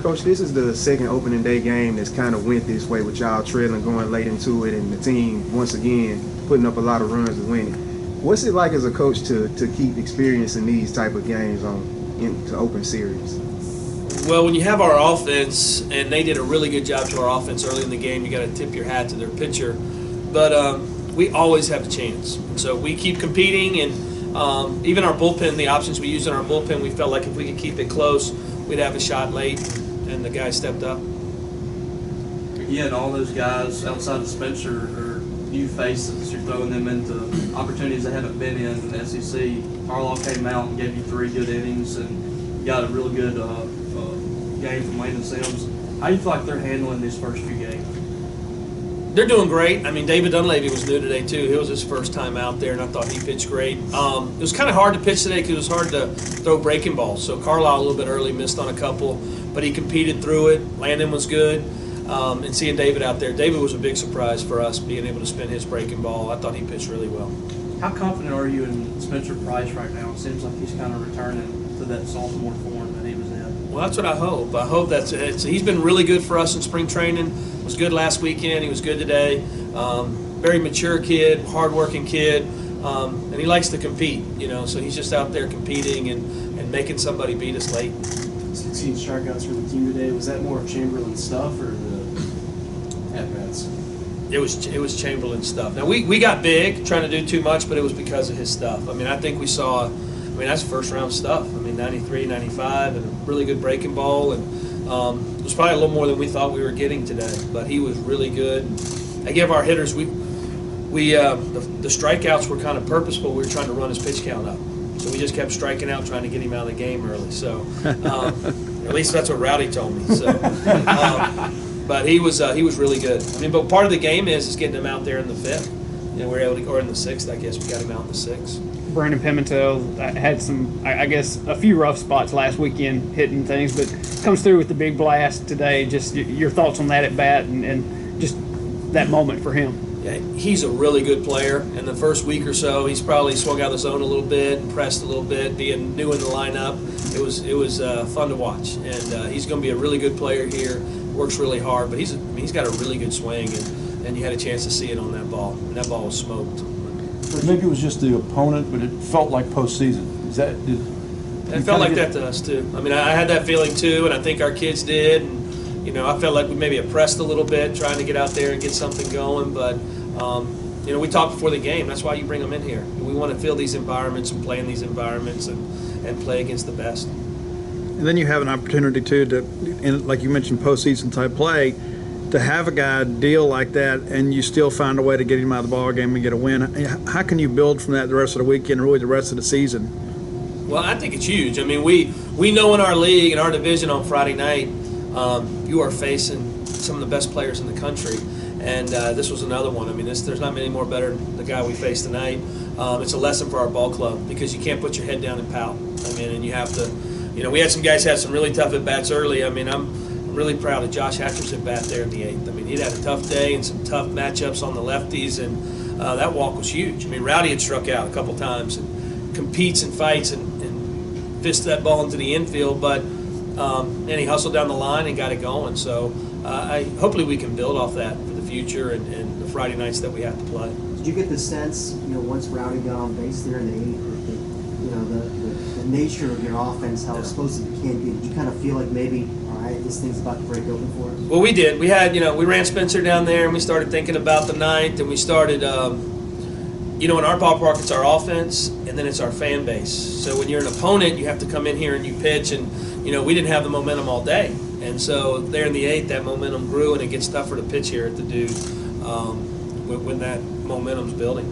Coach, this is the second opening day game that's kind of went this way with y'all trailing, going late into it, and the team, once again, putting up a lot of runs and winning. What's it like as a coach to keep experiencing these type of games to open series? Well, when you have our offense, and they did a really good job to our offense early in the game, you got to tip your hat to their pitcher. But we always have a chance. So we keep competing, and even our bullpen, the options we used in our bullpen, we felt like if we could keep it close, we'd have a shot late, and the guy stepped up. Yeah, and all those guys outside of Spencer are new faces. You're throwing them into opportunities they haven't been in the SEC. Carlisle came out and gave you 3 good innings, and you got a really good game from Landon Sims. How do you feel like they're handling these first few games? They're doing great. I mean, David Dunleavy was new today, too. It was his first time out there, and I thought he pitched great. It was kind of hard to pitch today because it was hard to throw breaking balls. So Carlisle a little bit early, missed on a couple, but he competed through it. Landon was good. And seeing David out there, David was a big surprise for us, being able to spin his breaking ball. I thought he pitched really well. How confident are you in Spencer Price right now? It seems like he's kind of returning to that sophomore form that he was in. Well, that's what I hope. I hope he's been really good for us in spring training. Was good last weekend. He was good today. Very mature kid, hardworking kid, and he likes to compete. So he's just out there competing and making somebody beat us late. 16 strikeouts for the team today. Was that more of Chamberlain's stuff or the at-bats? It was Chamberlain's stuff. Now we got big trying to do too much, but it was because of his stuff. I mean, I think we saw. That's first round stuff. 93, 95, and a really good breaking ball, and it was probably a little more than we thought we were getting today. But he was really good. I give our hitters the strikeouts were kind of purposeful. We were trying to run his pitch count up, so we just kept striking out, trying to get him out of the game early. So at least that's what Rowdy told me. So, but he was really good. But part of the game is getting him out there in the 5th. We're able to, or in the 6th, I guess we got him out in the 6th. Brandon Pimentel had some, I guess, a few rough spots last weekend hitting things, but comes through with the big blast today. Just your thoughts on that at bat and just that moment for him. Yeah, he's a really good player. In the first week or so, he's probably swung out of the zone a little bit, and pressed a little bit, being new in the lineup. It was fun to watch, and he's going to be a really good player here. Works really hard, but he's got a really good swing, and you had a chance to see it on that ball, and that ball was smoked. Maybe it was just the opponent, but it felt like postseason. It felt like that to us too. I had that feeling too, and I think our kids did. And I felt like we maybe oppressed a little bit, trying to get out there and get something going. But we talked before the game. That's why you bring them in here. We want to feel these environments and play in these environments and play against the best. And then you have an opportunity too like you mentioned, postseason type play. To have a guy deal like that and you still find a way to get him out of the ball game and get a win, how can you build from that the rest of the weekend and really the rest of the season? Well, I think it's huge. We know in our league, in our division on Friday night, you are facing some of the best players in the country. And this was another one. There's not many more better than the guy we faced tonight. It's a lesson for our ball club because you can't put your head down and pout. And you have to, we had some guys had some really tough at-bats early. I'm really proud of Josh Hatcher's at bat there in the 8th. He'd had a tough day and some tough matchups on the lefties, and that walk was huge. Rowdy had struck out a couple times and competes and fights and fists that ball into the infield, but and he hustled down the line and got it going. So hopefully we can build off that for the future and the Friday nights that we have to play. Did you get the sense, once Rowdy got on base there in the 8th, the nature of your offense, how explosive it can be? Did you kind of feel like maybe, all right, this thing's about to break open for us? Well, we did. We had, we ran Spencer down there, and we started thinking about the 9th, and we started, in our ballpark, it's our offense, and then it's our fan base. So when you're an opponent, you have to come in here and you pitch, and, we didn't have the momentum all day. And so there in the 8th, that momentum grew, and it gets tougher to pitch here at the Dude when that momentum's building.